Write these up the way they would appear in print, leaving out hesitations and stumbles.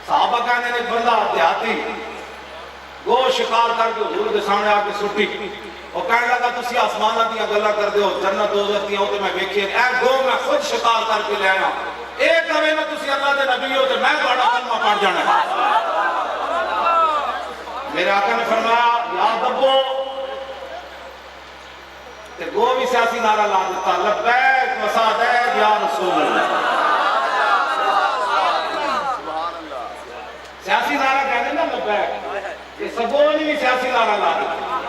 صحابہ کہنے نے بندہ دیہاتی گو شکار کر کے حضور کے سامنے آ کے سٹی اور کہنے لگا تسی آسمانہ دیا گلا کر دے ہو جنت دوزخ دیا ہوتے میں بیکھئے اے گو میں خود شکار کر کے لے آیا ایک کبھی میں تسی اللہ دے نبی ہوتے میں بڑا کلمہ پڑھ جانا ہے میرے آقا نے فرمایا یا دبو تے گو بھی سیاسی نعرہ لا دیتا لبیک وسعدیک یا رسول اللہ سیاسی نعرہ کہنے نا لبیک یہ سگونی بھی سیاسی نعرہ لا دیتا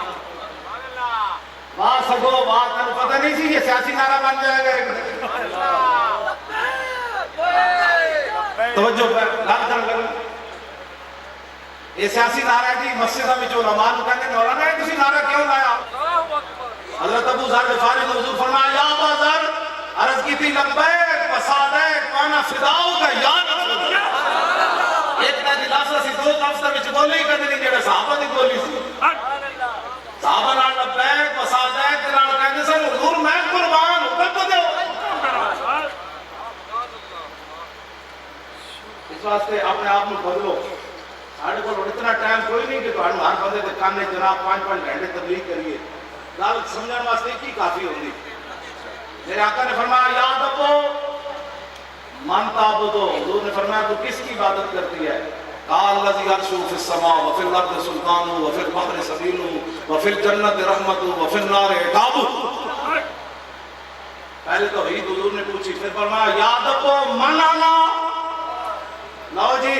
واہ سگو واہ تنو پتہ نہیں سی یہ سیاسی نعرہ بن جائے گا توجہ پر لگ لگا یہ سیاسی نعرہ ہے جی مسجدہ میں جو علماء کہنے مولانا ہے کسی نعرہ کیوں لایا حضرت ابو ذر غفاری نے حضور فرمایا یا ابا ذر عرض کی تھی لبیک وسعدیک وانا فداؤ کا یا رسول اللہ ایک نہ دلاسہ سی دو تفسر میں بولی کہتے نہیں جڑے صحابہ دی بولی سی صحابہ نال لبیک وسعدیک نال کہتے سن حضور میں قربان حکم تو دو اس واسطے اپنے آپ میں بدلو ساڑھے کو اتنا ٹائم کوئی نہیں کہ تو ہر بندے دے کانے جناب 5 گھنٹے تبلیغ کریے گل سمجھنے واسطے کی کافی ہوندی میرے آقا نے فرمایا یاد رکھو من تعبدو حضور نے فرمایا تو کس کی عبادت کرتی ہے قال الذی عرشہ فی السماء وفی الارض سلطانہ وفی البحر سبیلہ وفی الجنت رحمتہ وفی النار عقابہ پہلے تو توحید حضور نے پوچھی پھر فرمایا یاد رکھو من آنا لو جی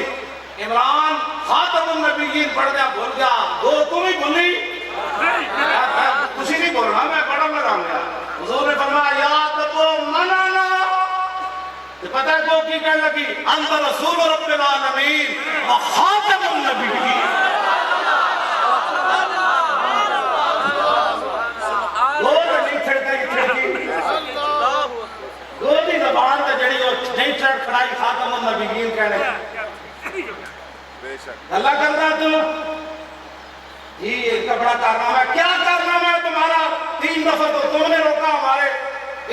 عمران خاتم النبیین پڑھ دیا بھول گیا دو تم ہی بھولی کسی نہیں بول رہا میں بڑا لگا گیا حضور نے فرمایا یاد رکھو من آنا پتہ ہے کو کی کہنے لگی انت رسول رب العالمین و خاتم النبیین گوڑ نہیں چھڑتا ہی چھڑکی گوڑی زبان تے جڑی وہ نہیں چھڑ کھڑائی خاتم النبیین کہنے اللہ کرنا تو جی ایک بڑا کارنامہ ہے کیا کارنامہ ہے تمہارا 3 دفعہ تو تم نے روکا ہمارے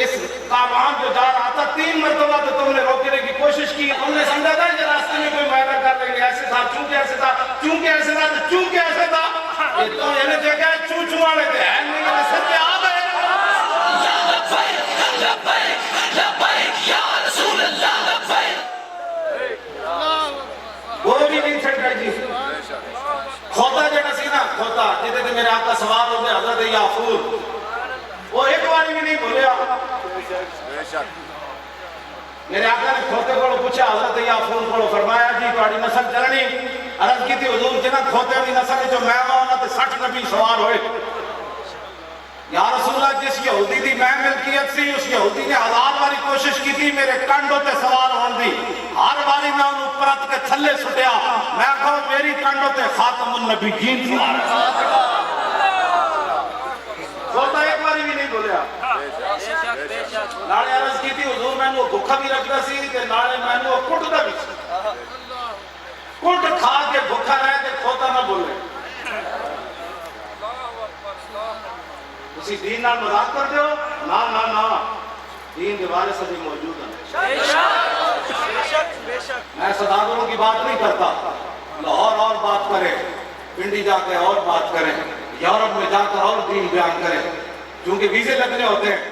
اس کاروان جو جا رہا تھا 3 مرتبہ تو تم نے روکنے کی کوشش کی ہم نے سمجھا تھا کہ راستے میں کوئی معاہدہ کر لیں گے ایسے تھا چونکہ ایسے تھا چونکہ ایسے تھا چونکہ ایسے تھا یہ تو یعنی جگہ چون چوانے تھے ہیں نہیں کہ سر پہ آ گئے یا لبیک لبیک لبیک یا رسول اللہ لبیک وہ بھی نہیں چھڑ گئی جی کھوتا جڑا سی نا کھوتا جیتے تھے میرے آقا سوار ہوتے حضرت یعفور وہ ایک باری بھی نہیں بھولیا میرے آقا نے کھوتے کو پوچھا حضرت یعفور کو فرمایا جی تہاڈی نسل چلنی عرض کی تھی حضور جنہ کھوتے دی نسل جو میں ہونا تے 60 نبی سوار ہوئے یا رسول اللہ جس یہودی دی میں ملکیت سی اس یہودی نے 1000 باری کوشش کی تھی میرے کنڈوں تے سوار ہون دی ہر باری میں انہوں پرت کے تھلے سٹیا میں کہوں میری کنڈوں تے خاتم النبیین سوار کھوتا ایک باری بھی نہیں بولیا ناڑے عرض کی تھی حضور میں نے بھوکا بھی رکھتا سی کہ ناڑے میں نے کٹتا بھی سی کٹ کھا کے بھوکا رہے کہ کھوتا نہ بولے اسی دین نال مذاق کر دیو نا نا نا دین دیوارے سے بھی موجود ہے میں صداقتوں کی بات نہیں کرتا لاہور اور بات کرے پنڈی جا کے اور بات کریں یورپ میں جا کر اور دین بیان کریں کیونکہ ویزے لگنے ہوتے ہیں